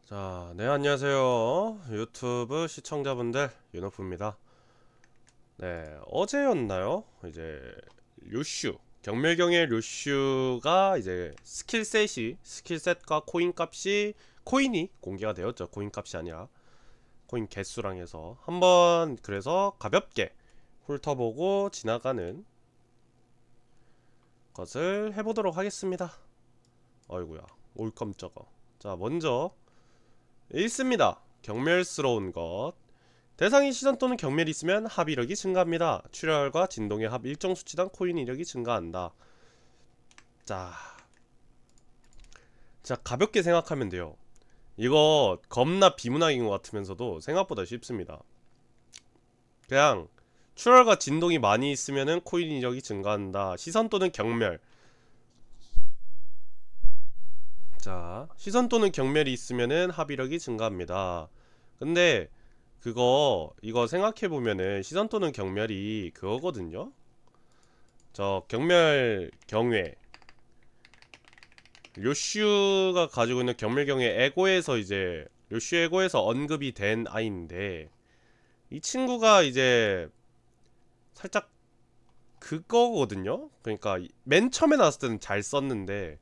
자, 네, 안녕하세요. 유튜브 시청자분들, 윤호프입니다. 네, 어제였나요? 이제, 류슈, 경멸경의 류슈가 이제 스킬셋과 코인 값이, 코인이 공개가 되었죠. 코인 값이 아니라, 코인 개수랑 해서. 한번, 그래서 가볍게 훑어보고 지나가는 것을 해보도록 하겠습니다. 어이구야, 올 깜짝아. 자, 먼저, 있습니다. 경멸스러운 것. 대상이 시선 또는 경멸이 있으면 합 이력이 증가합니다. 출혈과 진동의 합 일정 수치당 코인 이력이 증가한다. 자, 자 가볍게 생각하면 돼요. 이거 겁나 비문학인 것 같으면서도 생각보다 쉽습니다. 그냥 출혈과 진동이 많이 있으면은 코인 이력이 증가한다. 시선 또는 경멸. 자, 시선 또는 경멸이 있으면은 합 이력이 증가합니다. 근데 이거 생각해보면은 시선 또는 경멸이 그거거든요. 저 경멸 경외 료슈가 가지고 있는 경멸 경외 에고에서 이제 료슈 에고에서 언급이 된 아이인데, 이 친구가 이제 살짝 그거거든요. 그러니까 맨 처음에 나왔을 때는 잘 썼는데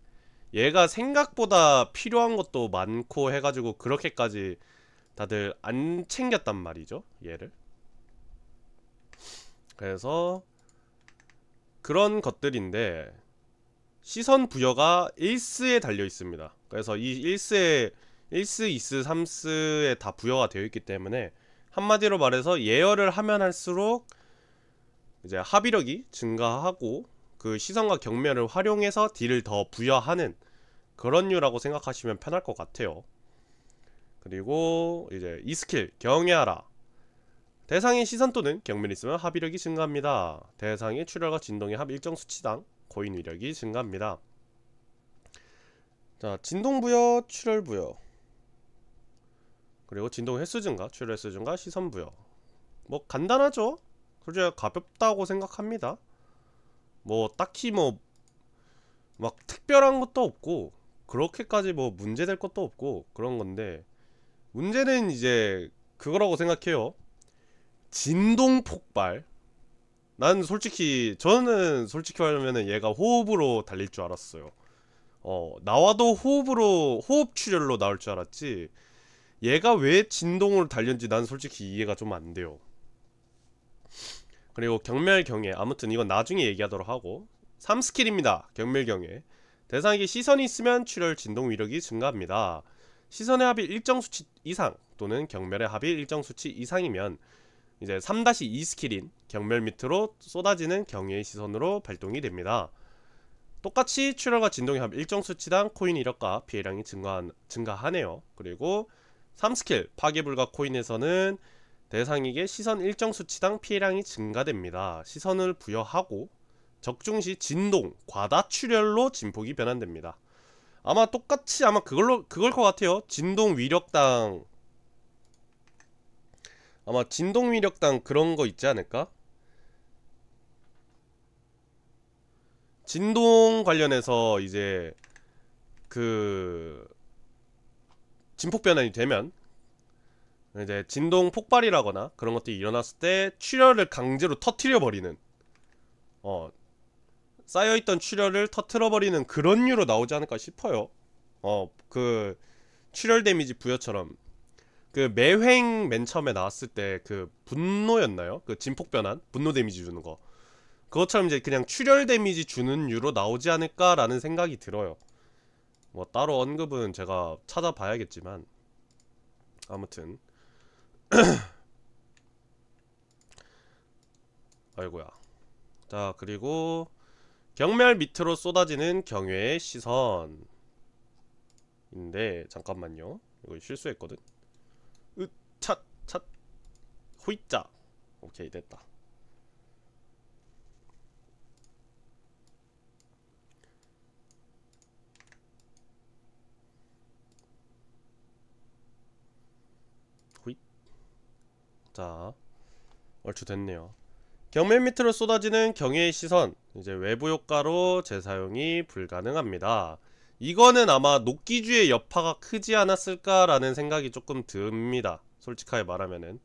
얘가 생각보다 필요한 것도 많고 해가지고 그렇게까지 다들 안 챙겼단 말이죠, 얘를. 그래서 그런 것들인데, 시선 부여가 1스에 달려 있습니다. 그래서 이 1스에 1스, 2스, 3스에 다 부여가 되어 있기 때문에 한마디로 말해서 예열을 하면 할수록 이제 합의력이 증가하고 그 시선과 경멸을 활용해서 딜을 더 부여하는 그런 류라고 생각하시면 편할 것 같아요. 그리고 이제 이 스킬 경외하라. 대상의 시선 또는 경멸이 있으면 합의력이 증가합니다. 대상의 출혈과 진동의 합 일정 수치당 고인 위력이 증가합니다. 자, 진동부여, 출혈부여, 그리고 진동 횟수 증가, 출혈 횟수 증가, 시선 부여. 뭐 간단하죠? 솔직히 가볍다고 생각합니다. 뭐 딱히 뭐 막 특별한 것도 없고 그렇게까지 뭐 문제될 것도 없고 그런 건데, 문제는 이제 그거라고 생각해요. 진동 폭발. 저는 솔직히 말하면은 얘가 호흡으로 달릴 줄 알았어요. 나와도 호흡 출혈로 나올 줄 알았지, 얘가 왜 진동으로 달렸는지 난 솔직히 이해가 좀 안 돼요. 그리고 경멸경애, 아무튼 이건 나중에 얘기하도록 하고, 3스킬입니다. 경멸경애. 대상에게 시선이 있으면 출혈 진동 위력이 증가합니다. 시선의 합이 일정 수치 이상 또는 경멸의 합이 일정 수치 이상이면 이제 3-2 스킬인 경멸 밑으로 쏟아지는 경애의 시선으로 발동이 됩니다. 똑같이 출혈과 진동의 합 일정 수치당 코인 이력과 피해량이 증가하네요. 그리고 3스킬 파괴불가 코인에서는 대상에게 시선 일정 수치당 피해량이 증가됩니다. 시선을 부여하고 적중시 진동, 과다 출혈로 진폭이 변환됩니다. 아마 똑같이 그걸 것 같아요. 진동 위력당 그런 거 있지 않을까? 진동 관련해서 이제 그 진폭 변환이 되면 이제 진동 폭발이라거나 그런 것들이 일어났을 때 출혈을 강제로 터트려 버리는, 어 쌓여있던 출혈을 터트려 버리는 그런 류로 나오지 않을까 싶어요. 그 출혈 데미지 부여처럼 그 매횡 맨 처음에 나왔을 때 그 분노였나요? 그 진폭 변환 분노 데미지 주는 거, 그것처럼 이제 그냥 출혈 데미지 주는 류로 나오지 않을까라는 생각이 들어요. 뭐 따로 언급은 제가 찾아봐야겠지만, 아무튼 아이고야. 자, 그리고 경멸 밑으로 쏟아지는 경외의 시선인데, 잠깐만요, 이거 실수했거든. 찻 호이자. 오케이, 됐다. 호잇. 자, 얼추 됐네요. 경멸 밑으로 쏟아지는 경외의 시선, 이제 외부 효과로 재사용이 불가능합니다. 이거는 아마 녹기주의 여파가 크지 않았을까라는 생각이 조금 듭니다. 솔직하게 말하면은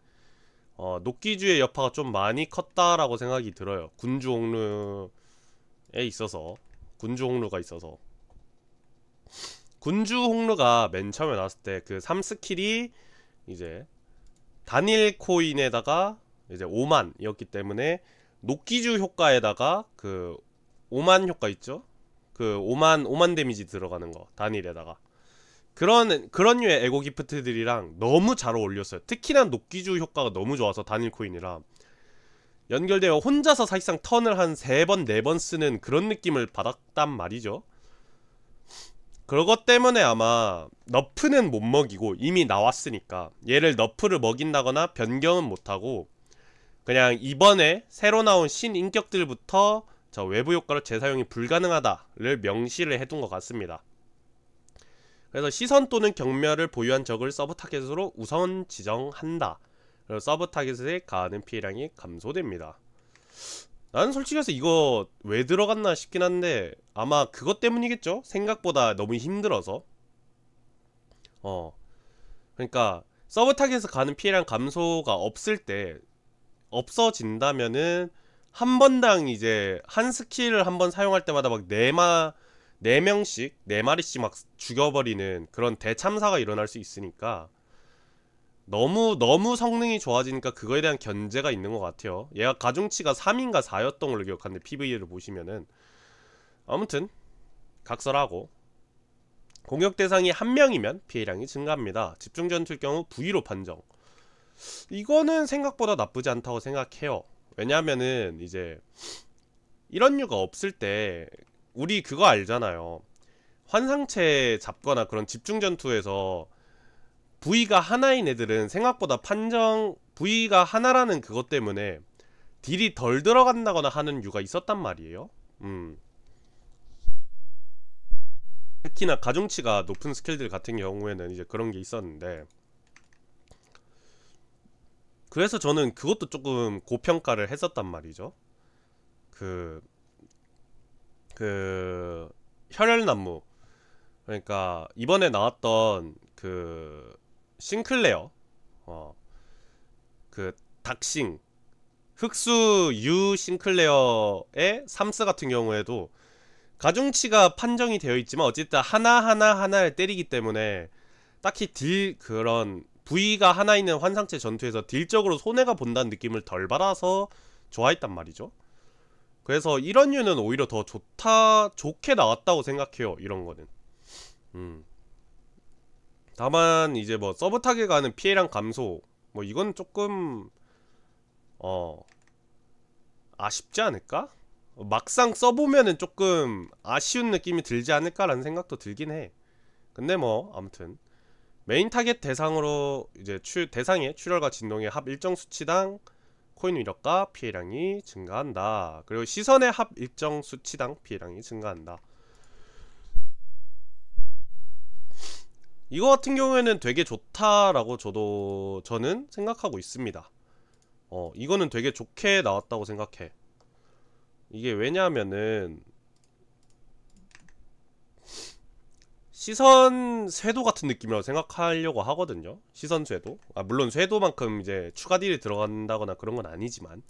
녹기주의 여파가 좀 많이 컸다라고 생각이 들어요. 군주 홍루에 있어서. 군주 홍루가 있어서. 군주 홍루가 맨 처음에 나왔을 때 그 3스킬이 이제 단일 코인에다가 이제 5만이었기 때문에 녹기주 효과에다가 그 5만 효과 있죠? 그 5만 데미지 들어가는 거 단일에다가 그런 류의 에고 기프트들이랑 너무 잘 어울렸어요. 특히나 녹기주 효과가 너무 좋아서 단일 코인이라 연결되어 혼자서 사실상 턴을 한 3번 4번 쓰는 그런 느낌을 받았단 말이죠. 그것 때문에 아마 너프는 못 먹이고 이미 나왔으니까 얘를 너프를 먹인다거나 변경은 못하고 그냥 이번에 새로 나온 신인격들부터 저 외부 효과로 재사용이 불가능하다를 명시를 해둔 것 같습니다. 그래서 시선 또는 경멸을 보유한 적을 서브 타겟으로 우선 지정한다. 그리고 서브 타겟에 가하는 피해량이 감소됩니다. 나는 솔직히 해서 이거 왜 들어갔나 싶긴 한데 아마 그것 때문이겠죠? 생각보다 너무 힘들어서. 그러니까 서브 타겟에서 가는 피해량 감소가 없을 때 없어진다면은 한 번당 이제 한 스킬을 한 번 사용할 때마다 막 4명씩 4마리씩 막 죽여버리는 그런 대참사가 일어날 수 있으니까 너무 성능이 좋아지니까 그거에 대한 견제가 있는 것 같아요. 얘가 가중치가 3인가 4였던 걸로 기억하는데 PVE를 보시면은 아무튼 각설하고 공격 대상이 1명이면 피해량이 증가합니다. 집중 전투일 경우 V로 판정. 이거는 생각보다 나쁘지 않다고 생각해요. 왜냐면은 이제 이런 류가 없을 때 우리 그거 알잖아요. 환상체 잡거나 그런 집중 전투에서 V가 하나인 애들은 생각보다 판정 V가 하나라는 그것 때문에 딜이 덜 들어간다거나 하는 류가 있었단 말이에요. 특히나 가중치가 높은 스킬들 같은 경우에는 이제 그런 게 있었는데 그래서 저는 그것도 조금 고평가를 했었단 말이죠. 그 혈혈나무, 그러니까 이번에 나왔던 그 싱클레어, 그 닥싱 흑수 유 싱클레어의 삼스 같은 경우에도 가중치가 판정이 되어 있지만 어쨌든 하나를 때리기 때문에 딱히 딜 그런 V가 하나 있는 환상체 전투에서 딜적으로 손해가 본다는 느낌을 덜 받아서 좋아했단 말이죠. 그래서 이런 류는 오히려 더 좋게 나왔다고 생각해요. 이런 거는. 다만 이제 뭐 서브 타겟 가는 피해량 감소 뭐 이건 조금 아쉽지 않을까? 막상 써보면은 조금 아쉬운 느낌이 들지 않을까라는 생각도 들긴 해. 근데 뭐 아무튼 메인 타겟 대상으로 이제 대상의 출혈과 진동의 합 일정 수치당 코인 위력과 피해량이 증가한다. 그리고 시선의 합 일정 수치당 피해량이 증가한다. 이거 같은 경우에는 되게 좋다라고 저는 생각하고 있습니다. 이거는 되게 좋게 나왔다고 생각해. 이게 왜냐하면은 시선 쇄도 같은 느낌이라고 생각하려고 하거든요. 시선 쇄도. 물론 쇄도만큼 이제 추가 딜이 들어간다거나 그런 건 아니지만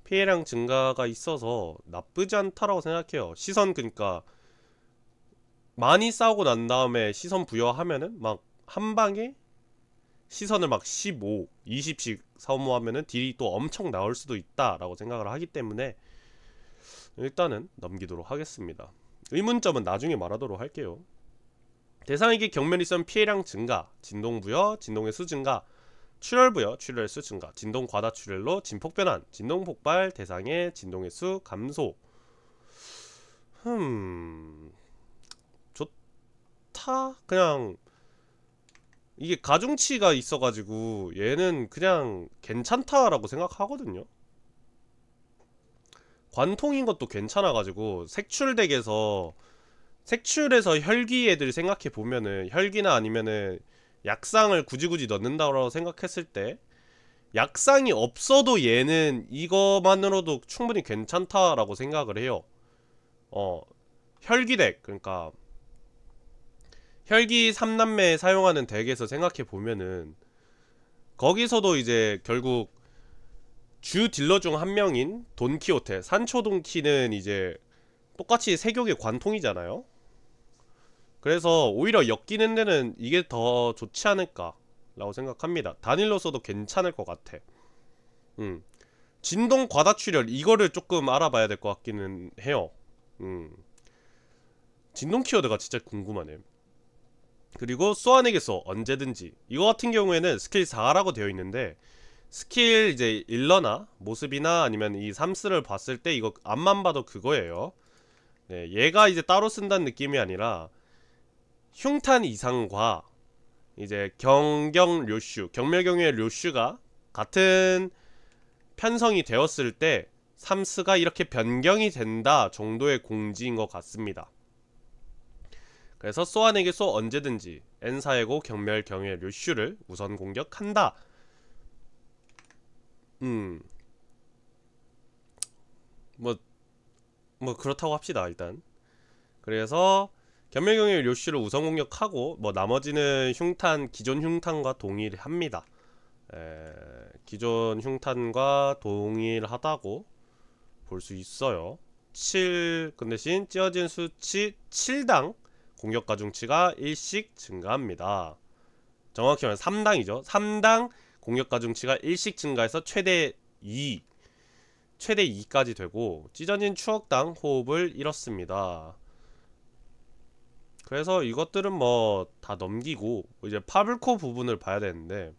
피해량 증가가 있어서 나쁘지 않다라고 생각해요. 시선 그러니까 많이 싸우고 난 다음에 시선 부여하면은 막 한 방에 시선을 막 15, 20씩 소모하면은 딜이 또 엄청 나올 수도 있다라고 생각을 하기 때문에 일단은 넘기도록 하겠습니다. 의문점은 나중에 말하도록 할게요. 대상에게 경멸이 있으면 피해량 증가, 진동 부여, 진동의 수 증가, 출혈 부여, 출혈의 수 증가, 진동 과다 출혈로 진폭 변환, 진동 폭발, 대상의 진동의 수 감소. 좋다. 그냥 이게 가중치가 있어가지고 얘는 그냥 괜찮다라고 생각하거든요. 관통인 것도 괜찮아가지고 색출덱에서 혈기 애들 생각해보면은 혈기나 아니면은 약상을 굳이 넣는다고 생각했을 때 약상이 없어도 얘는 이거만으로도 충분히 괜찮다라고 생각을 해요. 혈기덱 그러니까 혈기 3남매 사용하는 덱에서 생각해 보면은 거기서도 이제 결국 주 딜러 중 한 명인 돈키호테, 산초돈키는 이제 똑같이 세격의 관통이잖아요. 그래서 오히려 엮이는 데는 이게 더 좋지 않을까 라고 생각합니다. 단일로서도 괜찮을 것 같아. 진동 과다출혈 이거를 조금 알아봐야 될 것 같기는 해요. 진동 키워드가 진짜 궁금하네. 그리고 쏘아내기소 언제든지 이거 같은 경우에는 스킬 4라고 되어 있는데 스킬 이제 일러나 모습이나 아니면 이 삼스를 봤을 때 이거 앞만 봐도 그거예요. 네, 얘가 이제 따로 쓴다는 느낌이 아니라 흉탄 이상과 이제 경멸경의 료슈가 같은 편성이 되었을 때 삼스가 이렇게 변경이 된다 정도의 공지인 것 같습니다. 그래서 쏘아내기소 언제든지 엔사에고 경멸경의 료슈를 우선 공격한다. 뭐 그렇다고 합시다 일단. 그래서 견멸경의 료슈를 우선 공격하고 뭐 나머지는 흉탄 기존 흉탄과 동일합니다. 기존 흉탄과 동일하다고 볼 수 있어요. 7 그 대신 찌어진 수치 7당 공격 가중치가 1씩 증가합니다. 정확히 말하면 3당이죠. 3당 공격 가중치가 1씩 증가해서 최대 2까지 되고 찢어진 추억당 호흡을 잃었습니다. 그래서 이것들은 뭐 다 넘기고 이제 파블코 부분을 봐야 되는데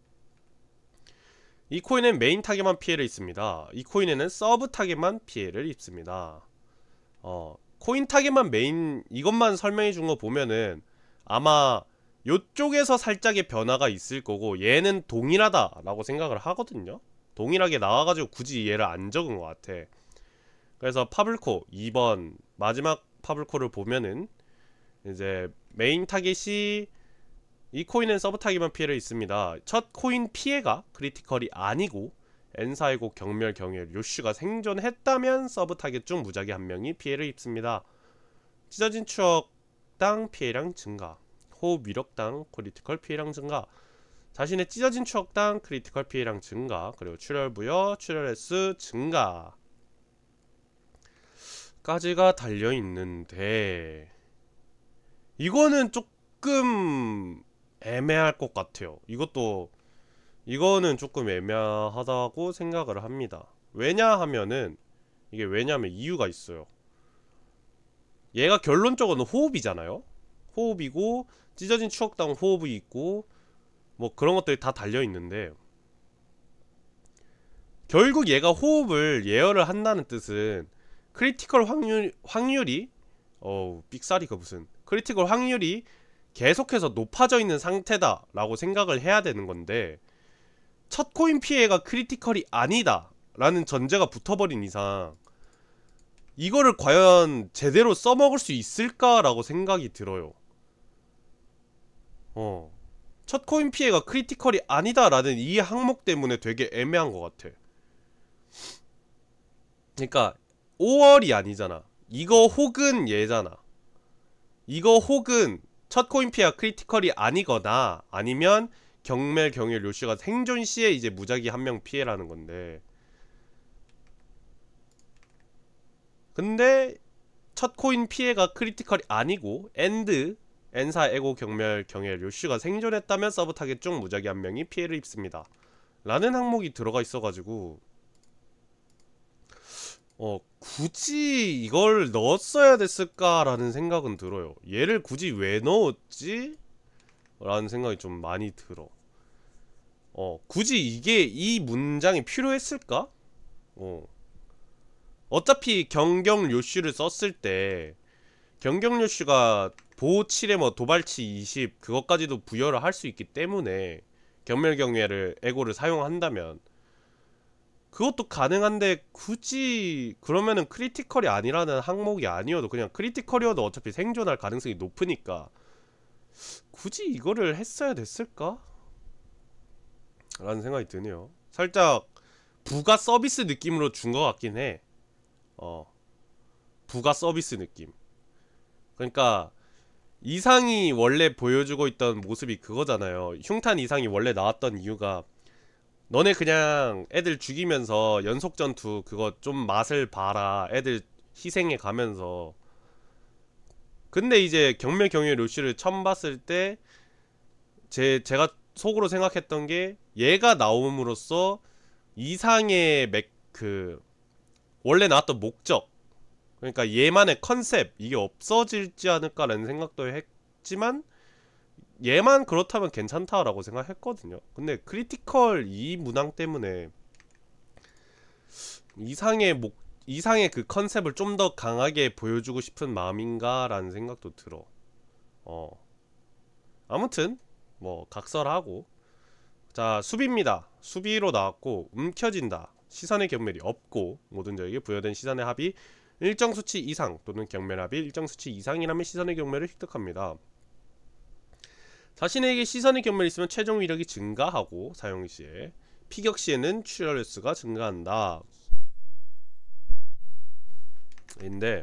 이 코인은 메인 타겟만 피해를 입습니다. 이 코인에는 서브 타겟만 피해를 입습니다. 코인 타겟만 메인 이것만 설명해 준 거 보면은 아마 요쪽에서 살짝의 변화가 있을 거고 얘는 동일하다 라고 생각을 하거든요. 동일하게 나와가지고 굳이 얘를 안 적은 것 같아. 그래서 파블코 2번 마지막 파블코를 보면은 이제 메인 타겟이 이 코인은 서브 타겟만 피해를 입습니다. 첫 코인 피해가 크리티컬이 아니고 엔사이고 경멸경의 료슈가 생존했다면 서브 타겟 중 무작위 한 명이 피해를 입습니다. 찢어진 추억당 피해량 증가, 호흡 위력당 크리티컬 피해량 증가, 자신의 찢어진 추억당 크리티컬 피해량 증가, 그리고 출혈 부여, 출혈 횟수 증가 까지가 달려있는데 이거는 조금 애매할 것 같아요. 이거는 조금 애매하다고 생각을 합니다. 왜냐하면은 이게 왜냐하면 이유가 있어요. 얘가 결론적으로는 호흡이잖아요. 호흡이고 찢어진 추억당 호흡이 있고 뭐 그런 것들이 다 달려있는데 결국 얘가 호흡을 예열을 한다는 뜻은 크리티컬 확률이 삑사리가 무슨 크리티컬 확률이 계속해서 높아져 있는 상태다 라고 생각을 해야 되는 건데 첫 코인 피해가 크리티컬이 아니다 라는 전제가 붙어버린 이상 이거를 과연 제대로 써먹을 수 있을까 라고 생각이 들어요. 첫 코인 피해가 크리티컬이 아니다 라는 이 항목 때문에 되게 애매한 것 같아. 그러니까 5월이 아니잖아. 이거 혹은 얘잖아. 이거 혹은 첫 코인 피해가 크리티컬이 아니거나 아니면 경멸경의 료슈가 생존 시에 이제 무작위 한 명 피해라는 건데 근데 첫 코인 피해가 크리티컬이 아니고 엔사 에고 경멸경의 료슈가 생존했다면 서브 타겟 중 무작위 한 명이 피해를 입습니다 라는 항목이 들어가 있어가지고 굳이 이걸 넣었어야 됐을까라는 생각은 들어요. 얘를 굳이 왜 넣었지? 라는 생각이 좀 많이 들어. 굳이 이 문장이 필요했을까? 어차피 경경 료슈를 썼을 때 경경 료슈가 보호 7에 뭐 도발치 20 그것까지도 부여를 할 수 있기 때문에 경멸경외를 에고를 사용한다면 그것도 가능한데 굳이 그러면은 크리티컬이 아니라는 항목이 아니어도 그냥 크리티컬이어도 어차피 생존할 가능성이 높으니까 굳이 이거를 했어야 됐을까? 라는 생각이 드네요. 살짝 부가 서비스 느낌으로 준 것 같긴 해. 부가 서비스 느낌. 그러니까 이상이 원래 보여주고 있던 모습이 그거잖아요. 흉탄 이상이 원래 나왔던 이유가 너네 그냥 애들 죽이면서 연속 전투 그거 좀 맛을 봐라. 애들 희생해 가면서. 근데 이제 경멸 경유의 루시를 처음 봤을 때 제가 속으로 생각했던 게 얘가 나옴으로써 이상의 원래 나왔던 목적, 그러니까 얘만의 컨셉 이게 없어질지 않을까라는 생각도 했지만 얘만 그렇다면 괜찮다라고 생각했거든요. 근데 크리티컬 이 문항 때문에 이상의 그 컨셉을 좀 더 강하게 보여주고 싶은 마음인가라는 생각도 들어. 아무튼 뭐 각설하고. 자, 수비입니다. 수비로 나왔고 움켜진다. 시선의 경멸이 없고 모든 적에게 부여된 시선의 합이 일정 수치 이상 또는 경멸 합이 일정 수치 이상이라면 시선의 경멸을 획득합니다. 자신에게 시선의 경멸이 있으면 최종 위력이 증가하고 사용 시에 피격 시에는 출혈 수가 증가한다. 인데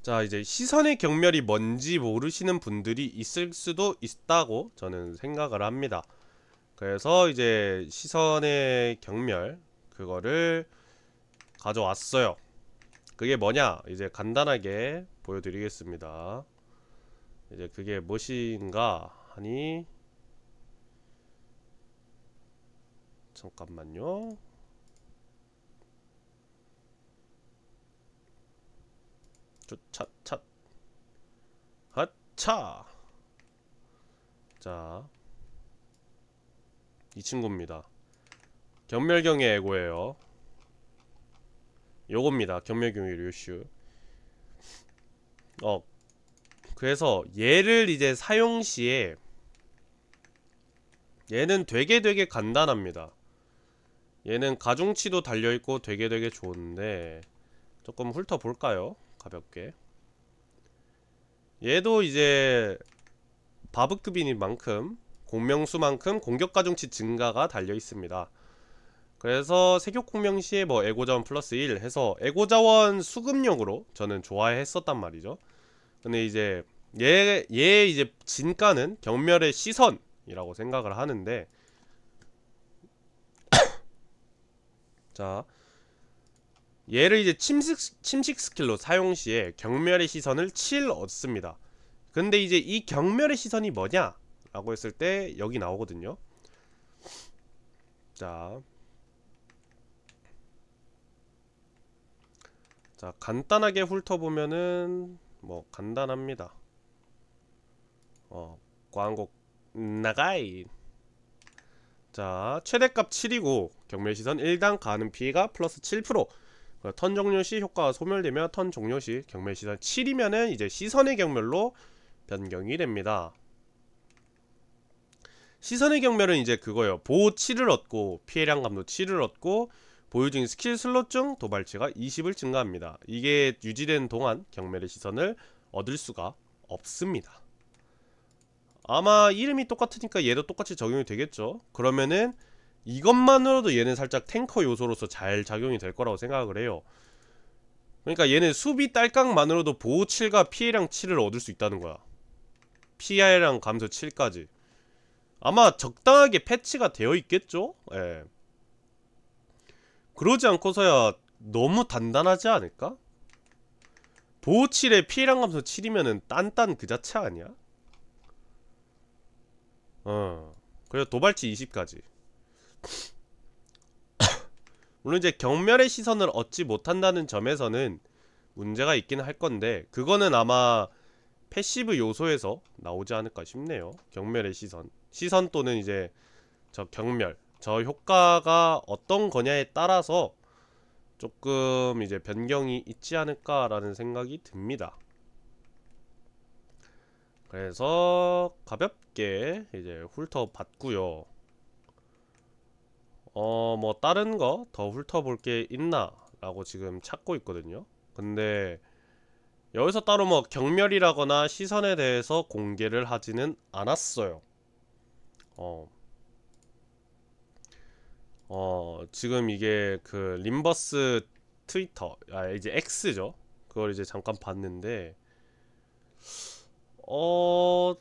자, 이제 시선의 경멸이 뭔지 모르시는 분들이 있을 수도 있다고 저는 생각을 합니다. 그래서 이제 시선의 경멸 그거를 가져왔어요. 그게 뭐냐 이제 간단하게 보여드리겠습니다. 이제 그게 무엇인가 하니, 잠깐만요. 찻 하차. 자, 이 친구입니다. 경멸경의 에고예요. 요겁니다. 경멸경의 류슈. 그래서 얘를 이제 사용 시에 얘는 되게 간단합니다. 얘는 가중치도 달려있고 되게 좋은데 조금 훑어볼까요? 가볍게. 얘도 이제 바브급인 만큼 공명수만큼 공격 가중치 증가가 달려있습니다. 그래서 세격 공명 시에 뭐 에고자원 플러스 1 해서 에고자원 수급용으로 저는 좋아했었단 말이죠. 근데 이제 얘 이제 진가는 경멸의 시선이라고 생각을 하는데 자, 얘를 이제 침식 스킬로 사용 시에 경멸의 시선을 7 얻습니다. 근데 이제 이 경멸의 시선이 뭐냐 라고 했을 때 여기 나오거든요. 자, 간단하게 훑어보면은 뭐 간단합니다. 광고 나가이. 자, 최대값 7이고 경멸시선 1당 가는 피해가 플러스 7%. 턴 종료시 효과가 소멸되며 턴 종료시 경멸시선 7이면은 이제 시선의 경멸로 변경이 됩니다. 시선의 경멸은 이제 그거예요. 보호 7을 얻고 피해량 감도 7을 얻고 보유 중 스킬 슬롯 중 도발치가 20을 증가합니다. 이게 유지된 동안 경멸의 시선을 얻을 수가 없습니다. 아마 이름이 똑같으니까 얘도 똑같이 적용이 되겠죠. 그러면은 이것만으로도 얘는 살짝 탱커 요소로서 잘 작용이 될 거라고 생각을 해요. 그러니까 얘는 수비 딸깍만으로도 보호 7과 피해량 7을 얻을 수 있다는 거야. 피해량 감소 7까지. 아마 적당하게 패치가 되어 있겠죠? 예. 그러지 않고서야 너무 단단하지 않을까? 보호 7에 피해량 감소 7이면은 딴딴 그 자체 아니야? 그리고 도발치 20까지. 물론 이제 경멸의 시선을 얻지 못한다는 점에서는 문제가 있긴 할 건데 그거는 아마 패시브 요소에서 나오지 않을까 싶네요. 경멸의 시선 또는 이제 저 경멸 저 효과가 어떤 거냐에 따라서 조금 이제 변경이 있지 않을까라는 생각이 듭니다. 그래서 가볍게 이제 훑어봤고요. 뭐 다른 거 더 훑어볼 게 있나 라고 지금 찾고 있거든요. 근데 여기서 따로 뭐 경멸이라거나 시선에 대해서 공개를 하지는 않았어요. 지금 이게 그 림버스 트위터 이제 X죠. 그걸 이제 잠깐 봤는데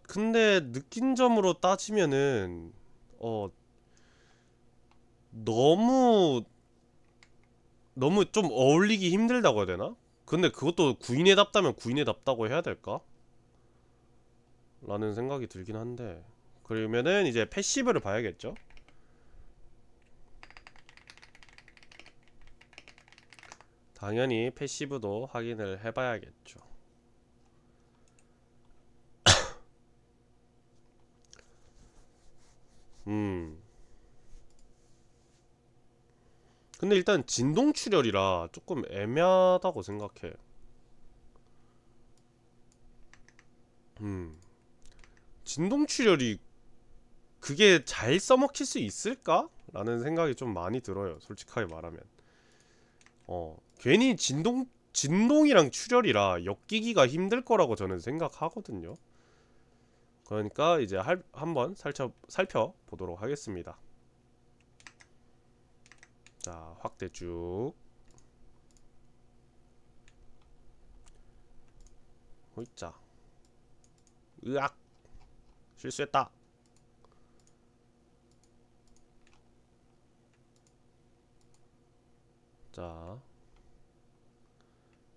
근데 느낀 점으로 따지면은 어 너무 너무 좀 어울리기 힘들다고 해야 되나? 근데 그것도 구인에답다면 구인에답다고 해야 될까? 라는 생각이 들긴 한데, 그러면은 이제 패시브를 봐야겠죠? 당연히 패시브도 확인을 해봐야겠죠. 음. 근데 일단 진동 출혈이라 조금 애매하다고 생각해. 음. 진동 출혈이 그게 잘 써먹힐 수 있을까? 라는 생각이 좀 많이 들어요. 솔직하게 말하면. 괜히 진동이랑 출혈이라 엮이기가 힘들 거라고 저는 생각하거든요. 그러니까 이제 한번 살펴보도록 하겠습니다. 자, 확대 쭉. 호이자. 으악. 실수했다. 자.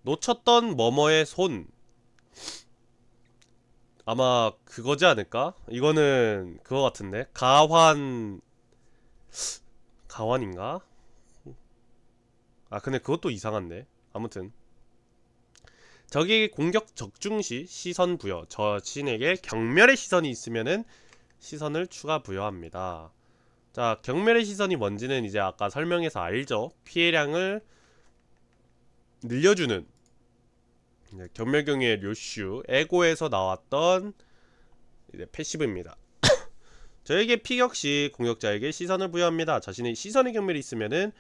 놓쳤던 뭐뭐의 손. 아마 그거지 않을까? 이거는 그거 같은데. 가환인가? 아, 근데 그것도 이상한데. 아무튼 적이 공격 적중 시 시선 부여. 저 신에게 경멸의 시선이 있으면은 시선을 추가 부여합니다. 자, 경멸의 시선이 뭔지는 이제 아까 설명해서 알죠. 피해량을 늘려주는 경멸경의 료슈 에고에서 나왔던 이제 패시브입니다. 저에게 피격 시 공격자에게 시선을 부여합니다. 자신의 시선의 경멸이 있으면은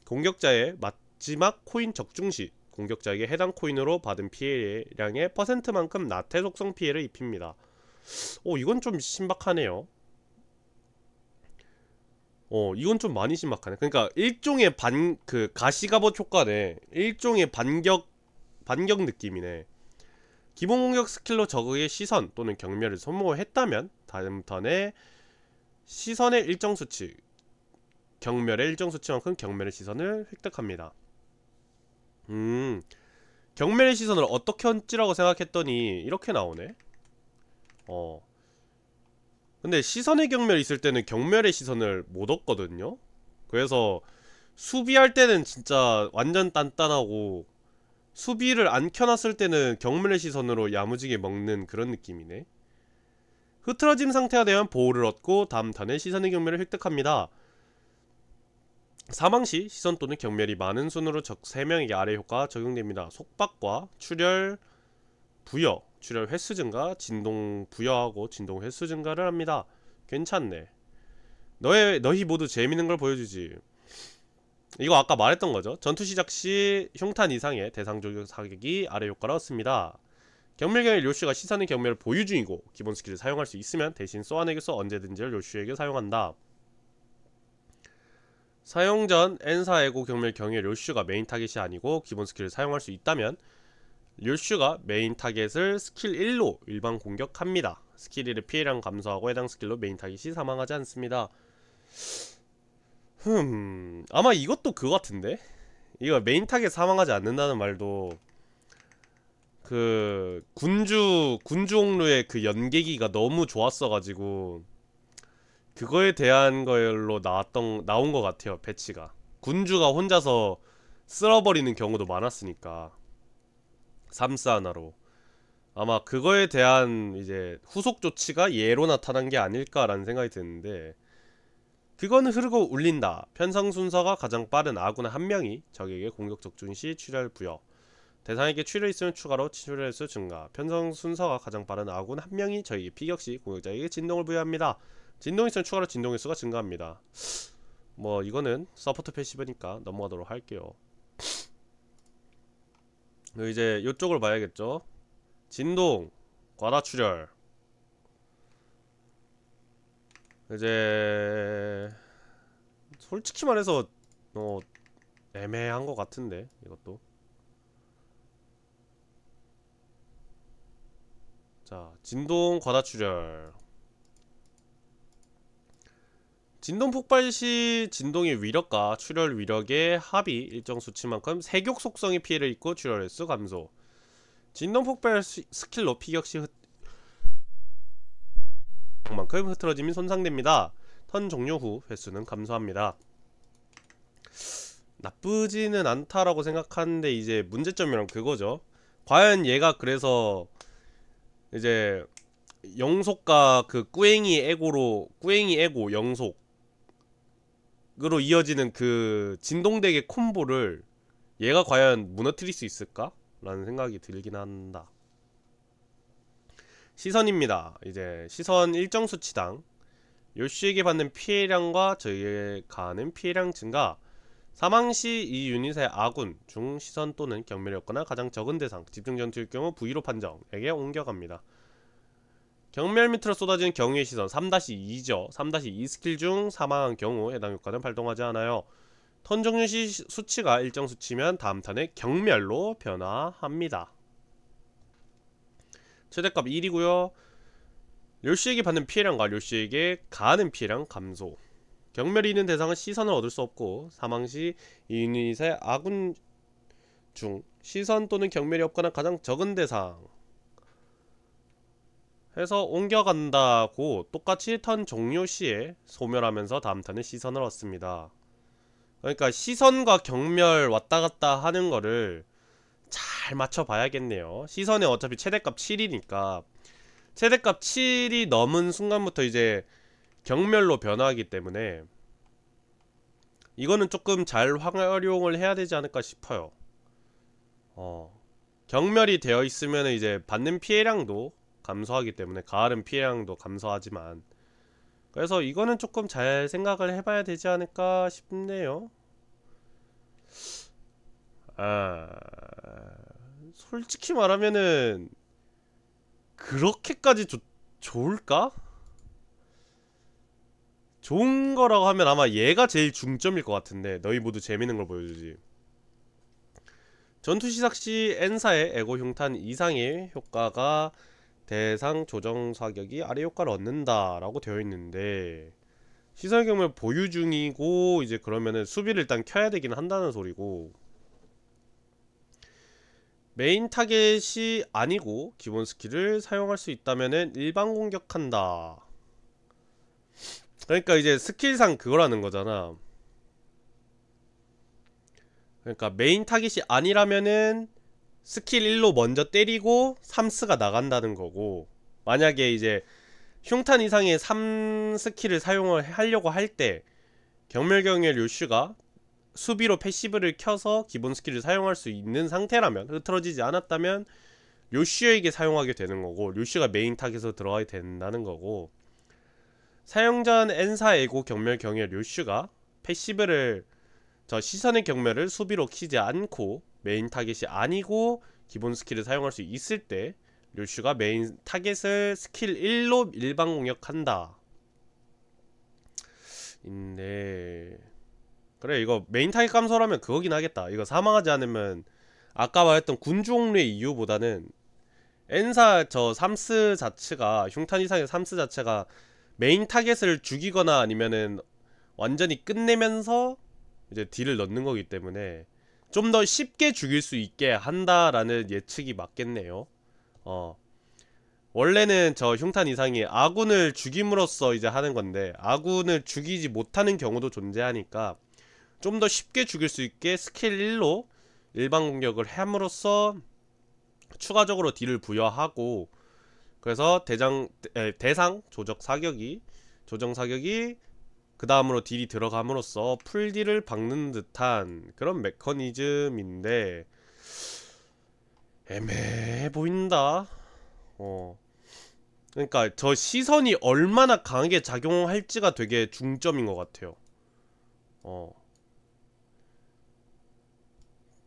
공격자의 마지막 코인 적중 시 공격자에게 해당 코인으로 받은 피해량의 퍼센트만큼 나태 속성 피해를 입힙니다. 이건 좀 신박하네요. 이건 좀 많이 신박하네. 그러니까 일종의 가시가봇 효과네. 일종의 반격 느낌이네. 기본 공격 스킬로 적의 시선 또는 경멸을 소모했다면 다음 턴에 시선의 일정 수치, 경멸의 일정 수치만큼 경멸의 시선을 획득합니다. 경멸의 시선을 어떻게 얹지라고 생각했더니 이렇게 나오네. 근데 시선의 경멸이 있을 때는 경멸의 시선을 못 얻거든요. 그래서 수비할 때는 진짜 완전 단단하고 수비를 안 켜놨을 때는 경멸의 시선으로 야무지게 먹는 그런 느낌이네. 흐트러짐 상태가 되면 보호를 얻고 다음 턴에 시선의 경멸을 획득합니다. 사망시 시선 또는 경멸이 많은 순으로 적 3명에게 아래 효과가 적용됩니다. 속박과 출혈 부여, 출혈 횟수 증가, 진동 부여하고 진동 횟수 증가를 합니다. 괜찮네. 너희 모두 재밌는 걸 보여주지. 이거 아까 말했던 거죠. 전투 시작 시 흉탄 이상의 대상 저격 사격이 아래 효과를 얻습니다. 경멸경의 료슈가 시선의 경멸을 보유 중이고 기본 스킬을 사용할 수 있으면 대신 쏘아내겨서 언제든지 료슈에게 사용한다. 사용 전 엔사 에고 경멸 경의 료슈가 메인 타겟이 아니고 기본 스킬을 사용할 수 있다면 료슈가 메인 타겟을 스킬 1로 일반 공격합니다. 스킬 1의 피해량 감소하고 해당 스킬로 메인 타겟이 사망하지 않습니다. 아마 이것도 그거 같은데? 이거 메인 타겟 사망하지 않는다는 말도 그 군주 옥루의 그 연계기가 너무 좋았어가지고 그거에 대한 걸로 나온 것 같아요. 패치가 군주가 혼자서 쓸어버리는 경우도 많았으니까 삼스 하나로 아마 그거에 대한 이제 후속 조치가 얘로 나타난 게 아닐까라는 생각이 드는데, 그거는 흐르고 울린다. 편성 순서가 가장 빠른 아군 한 명이 적에게 공격 적중 시 출혈 부여. 대상에게 출혈 있으면 추가로 출혈 횟수 증가. 편성 순서가 가장 빠른 아군 한 명이 적에게 피격 시 공격자에게 진동을 부여합니다. 진동 있으면 추가로 진동 횟수가 증가합니다. 뭐 이거는 서포트 패시브니까 넘어가도록 할게요. 이제 이쪽을 봐야겠죠. 진동, 과다 출혈. 이제 솔직히 말해서 애매한 것 같은데 이것도. 자, 진동 과다출혈. 진동 폭발 시 진동의 위력과 출혈 위력의 합이 일정 수치만큼 세격 속성의 피해를 입고 출혈 횟수 감소. 진동 폭발 스킬로 피격 시 만큼 흐트러짐이 손상됩니다. 턴 종료 후 횟수는 감소합니다. 나쁘지는 않다라고 생각하는데 이제 문제점이란 그거죠. 과연 얘가 그래서 이제 영속과 그 꾸행이 에고로 꾸행이 에고 영속으로 이어지는 그 진동덱의 콤보를 얘가 과연 무너뜨릴 수 있을까? 라는 생각이 들긴 한다. 시선입니다. 이제 시선 일정 수치당 요시에게 받는 피해량과 저에게 가하는 피해량 증가. 사망시 이 유닛의 아군 중 시선 또는 경멸이었거나 가장 적은 대상 집중전투일 경우 V로 판정에게 옮겨갑니다. 경멸 밑으로 쏟아지는 경우의 시선 3-2죠. 3-2 스킬 중 사망한 경우 해당 효과는 발동하지 않아요. 턴 종료 시 수치가 일정 수치면 다음 턴에 경멸로 변화합니다. 최대값 1이고요 료시에게 받는 피해량과 료시에게 가하는 피해량 감소. 경멸이 있는 대상은 시선을 얻을 수 없고 사망시 이 유닛의 아군 중 시선 또는 경멸이 없거나 가장 적은 대상 해서 옮겨간다고 똑같이 턴 종료 시에 소멸하면서 다음 턴에 시선을 얻습니다. 그러니까 시선과 경멸 왔다갔다 하는 거를 잘 맞춰 봐야겠네요. 시선에 어차피 최대값 7이니까 최대값 7이 넘은 순간부터 이제 경멸로 변화하기 때문에 이거는 조금 잘 활용을 해야 되지 않을까 싶어요. 경멸이 되어 있으면 이제 받는 피해량도 감소하기 때문에 가하는 피해량도 감소하지만 그래서 이거는 조금 잘 생각을 해봐야 되지 않을까 싶네요. 솔직히 말하면은 그렇게까지 좋을까? 좋은 거라고 하면 아마 얘가 제일 중점일 것 같은데 너희 모두 재밌는 걸 보여주지. 전투 시작 시 N사의 에고 흉탄 이상의 효과가 대상 조정 사격이 아래 효과를 얻는다 라고 되어 있는데 시선 경멸 보유 중이고 이제 그러면은 수비를 일단 켜야 되긴 한다는 소리고 메인 타겟이 아니고 기본 스킬을 사용할 수 있다면은 일반 공격한다. 그러니까 이제 스킬상 그거라는 거잖아. 그러니까 메인 타깃이 아니라면은 스킬 1로 먼저 때리고 3스가 나간다는 거고 만약에 이제 흉탄 이상의 3스킬을 사용을 하려고 할 때 경멸경의 료슈가 수비로 패시브를 켜서 기본 스킬을 사용할 수 있는 상태라면 흐트러지지 않았다면 료슈에게 사용하게 되는 거고 료슈가 메인 타깃으로 들어가게 된다는 거고 사용전 N사 에고 경멸 경의 료슈가 패시브를 시선의 경멸을 수비로 키지 않고 메인 타겟이 아니고 기본 스킬을 사용할 수 있을 때 료슈가 메인 타겟을 스킬 1로 일반 공격한다. 인데 그래 이거 메인 타겟 감소라면 그거긴 하겠다. 이거 사망하지 않으면 아까 말했던 군주옥류의 이유보다는 N사 3스 자체가 흉탄 이상의 3스 자체가 메인 타겟을 죽이거나 아니면은 완전히 끝내면서 이제 딜을 넣는 거기 때문에 좀 더 쉽게 죽일 수 있게 한다라는 예측이 맞겠네요. 원래는 흉탄 이상이 아군을 죽임으로써 이제 하는 건데 아군을 죽이지 못하는 경우도 존재하니까 좀 더 쉽게 죽일 수 있게 스킬 1로 일반 공격을 함으로써 추가적으로 딜을 부여하고 그래서 대상 조정 사격이 그 다음으로 딜이 들어감으로써 풀딜을 박는 듯한 그런 메커니즘인데 애매해 보인다. 그러니까 저 시선이 얼마나 강하게 작용할지가 되게 중점인 것 같아요.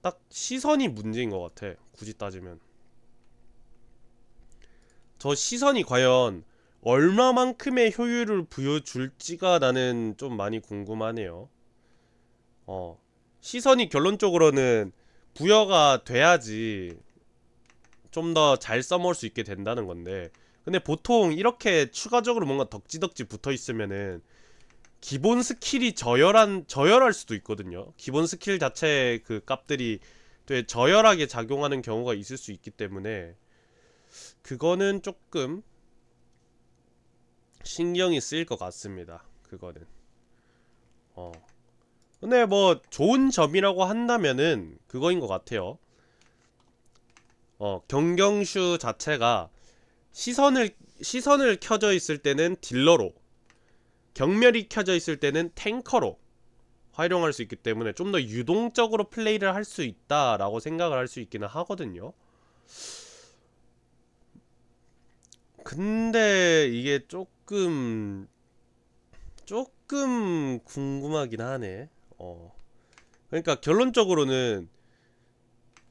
딱 시선이 문제인 것 같아. 굳이 따지면 저 시선이 과연 얼마만큼의 효율을 부여줄지가 나는 좀 많이 궁금하네요. 시선이 결론적으로는 부여가 돼야지 좀 더 잘 써먹을 수 있게 된다는 건데, 근데 보통 이렇게 추가적으로 뭔가 덕지덕지 붙어 있으면은 기본 스킬이 저열할 수도 있거든요. 기본 스킬 자체 그 값들이 되게 저열하게 작용하는 경우가 있을 수 있기 때문에 그거는 조금 신경이 쓰일 것 같습니다. 그거는. 근데 뭐 좋은 점이라고 한다면은 그거인 것 같아요. 경경슈 자체가 시선을 켜져 있을 때는 딜러로, 경멸이 켜져 있을 때는 탱커로 활용할 수 있기 때문에 좀 더 유동적으로 플레이를 할 수 있다라고 생각을 할 수 있기는 하거든요. 근데 이게 조금 궁금하긴 하네. 그러니까 결론적으로는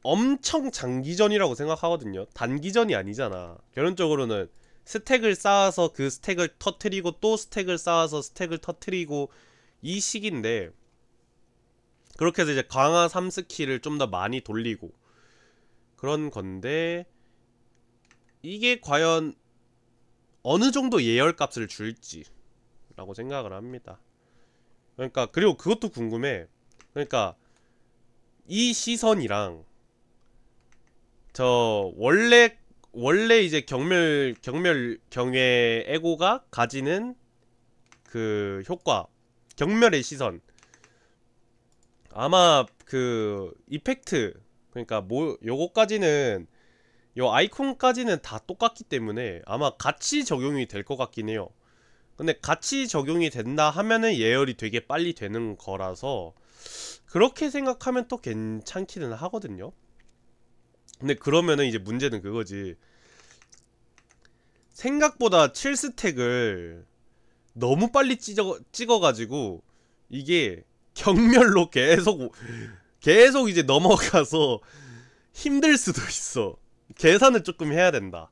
엄청 장기전이라고 생각하거든요. 단기전이 아니잖아. 결론적으로는 스택을 쌓아서 그 스택을 터트리고 또 스택을 쌓아서 스택을 터트리고 이 식인데, 그렇게 해서 이제 강화 3스킬을 좀 더 많이 돌리고 그런 건데, 이게 과연 어느 정도 예열값을 줄지 라고 생각을 합니다. 그러니까 그리고 그것도 궁금해. 그러니까 이 시선이랑 저 원래 이제 경외 에고가 가지는 그 효과, 경멸의 시선, 아마 그 이펙트, 그러니까 뭐 요거까지는, 요 아이콘까지는 다 똑같기 때문에 아마 같이 적용이 될 것 같긴 해요. 근데 같이 적용이 된다 하면은 예열이 되게 빨리 되는 거라서 그렇게 생각하면 또 괜찮기는 하거든요. 근데 그러면은 이제 문제는 그거지. 생각보다 7스택을 너무 빨리 찍어가지고 이게 경멸로 계속 이제 넘어가서 힘들 수도 있어. 계산을 조금 해야 된다.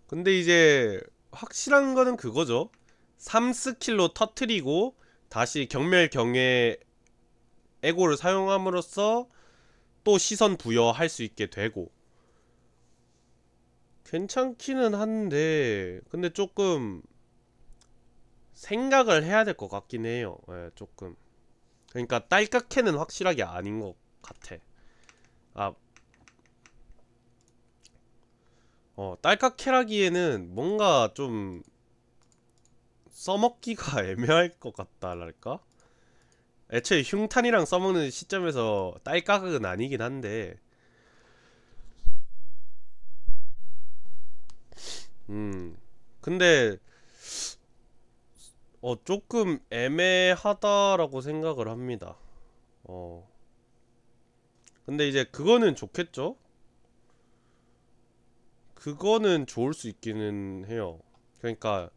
근데 이제 확실한 거는 그거죠. 3스킬로 터트리고 다시 경멸 경외 에고를 사용함으로써 또 시선 부여할 수 있게 되고 괜찮기는 한데, 근데 조금 생각을 해야 될 것 같긴 해요. 예, 조금. 그러니까 딸깍해는 확실하게 아닌 것 같아. 아, 딸깍해라기에는 뭔가 좀 써먹기가 애매할 것 같다랄까? 애초에 흉탄이랑 써먹는 시점에서 딸깍은 아니긴 한데, 근데 조금 애매하다라고 생각을 합니다. 근데 이제 그거는 좋겠죠? 그거는 좋을 수 있기는 해요. 그러니까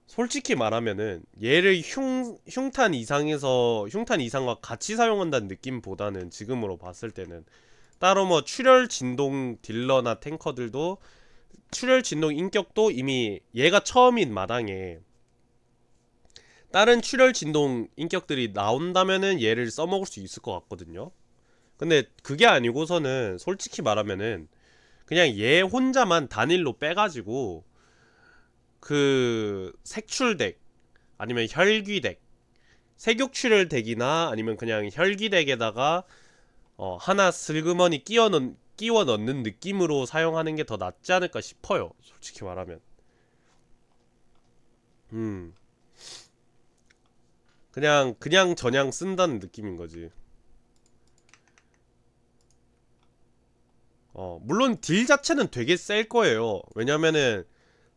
솔직히 말하면은 얘를 흉탄 이상과 같이 사용한다는 느낌보다는, 지금으로 봤을 때는 따로 뭐 출혈 진동 딜러나 탱커들도 출혈 진동 인격도 이미 얘가 처음인 마당에 다른 출혈 진동 인격들이 나온다면은 얘를 써먹을 수 있을 것 같거든요. 근데 그게 아니고서는 솔직히 말하면은 그냥 얘 혼자만 단일로 빼가지고 그 색출덱 아니면 혈귀덱, 색욕출혈 덱이나 아니면 그냥 혈귀덱에다가 하나 슬그머니 끼워 넣는 느낌으로 사용하는 게 더 낫지 않을까 싶어요. 솔직히 말하면. 그냥 전향 쓴다는 느낌인 거지. 물론 딜 자체는 되게 셀 거예요. 왜냐면은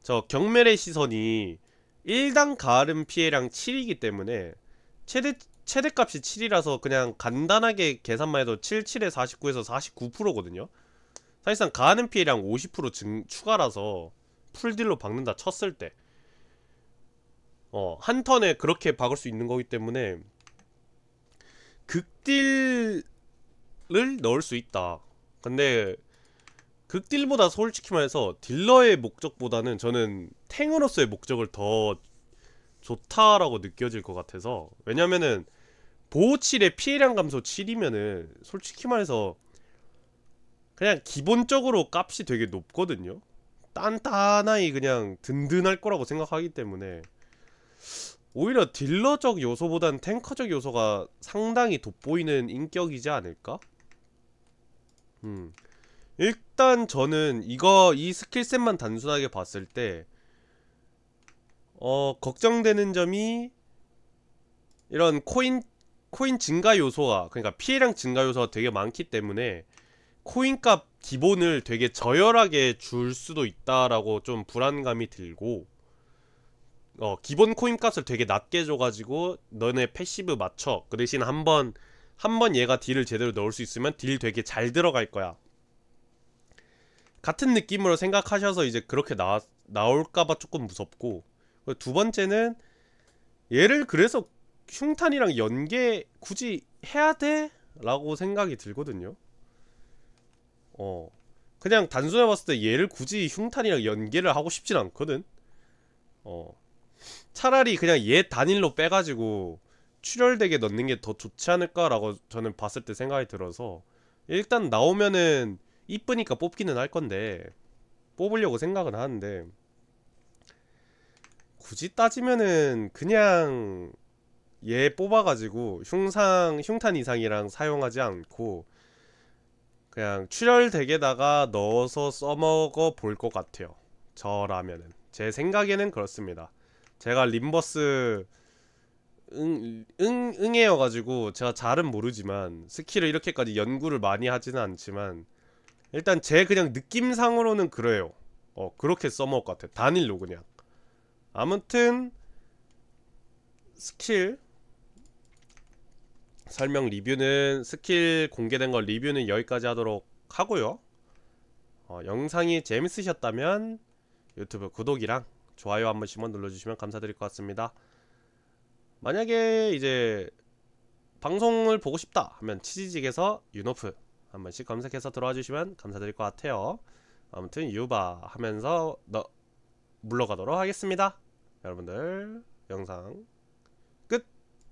저 경멸의 시선이 1당 가름 피해량 7이기 때문에 최대값이 7이라서 그냥 간단하게 계산만 해도 7, 7에 49에서 49%거든요. 사실상 가하는 피해량 50% 추가라서 풀딜로 박는다 쳤을 때 한 턴에 그렇게 박을 수 있는 거기 때문에 극딜을 넣을 수 있다. 근데 극딜보다 솔직히 말해서 딜러의 목적보다는 저는 탱으로서의 목적을 더 좋다라고 느껴질 것 같아서. 왜냐면은 보호 7에 피해량 감소 7이면은 솔직히 말해서 그냥 기본적으로 값이 되게 높거든요. 단단하게 그냥 든든할 거라고 생각하기 때문에 오히려 딜러적 요소보단 탱커적 요소가 상당히 돋보이는 인격이지 않을까? 일단 저는 이 스킬셋만 단순하게 봤을 때 걱정되는 점이 이런 코인 증가 요소가, 그러니까 피해량 증가 요소가 되게 많기 때문에 코인값 기본을 되게 저열하게 줄 수도 있다라고 좀 불안감이 들고, 기본 코인값을 되게 낮게 줘가지고 너네 패시브 맞춰, 그 대신 한번 얘가 딜을 제대로 넣을 수 있으면 딜 되게 잘 들어갈 거야 같은 느낌으로 생각하셔서 이제 그렇게 나올까봐 조금 무섭고, 두 번째는 얘를 그래서 흉탄이랑 연계 굳이 해야 돼? 라고 생각이 들거든요. 그냥 단순히 봤을 때 얘를 굳이 흉탄이랑 연계를 하고 싶진 않거든. 차라리 그냥 얘 단일로 빼가지고 출혈되게 넣는 게 더 좋지 않을까라고 저는 봤을 때 생각이 들어서, 일단 나오면은 이쁘니까 뽑기는 할 건데, 뽑으려고 생각은 하는데, 굳이 따지면은 그냥 얘 뽑아가지고 흉탄 이상이랑 사용하지 않고 그냥 출혈 덱에다가 넣어서 써먹어 볼 것 같아요. 저라면은 제 생각에는 그렇습니다. 제가 림버스 응애여가지고 제가 잘은 모르지만 스킬을 이렇게까지 연구를 많이 하지는 않지만 일단 제 그냥 느낌상으로는 그래요. 그렇게 써먹을 것 같아. 단일로 그냥. 아무튼 스킬 설명 리뷰는, 스킬 공개된 거 리뷰는 여기까지 하도록 하고요. 영상이 재밌으셨다면 유튜브 구독이랑 좋아요 한 번씩만 눌러주시면 감사드릴 것 같습니다. 만약에 이제 방송을 보고 싶다 하면 치지직에서 윤오프 한 번씩 검색해서 들어와 주시면 감사드릴 것 같아요. 아무튼 유바 하면서 물러가도록 하겠습니다. 여러분들 영상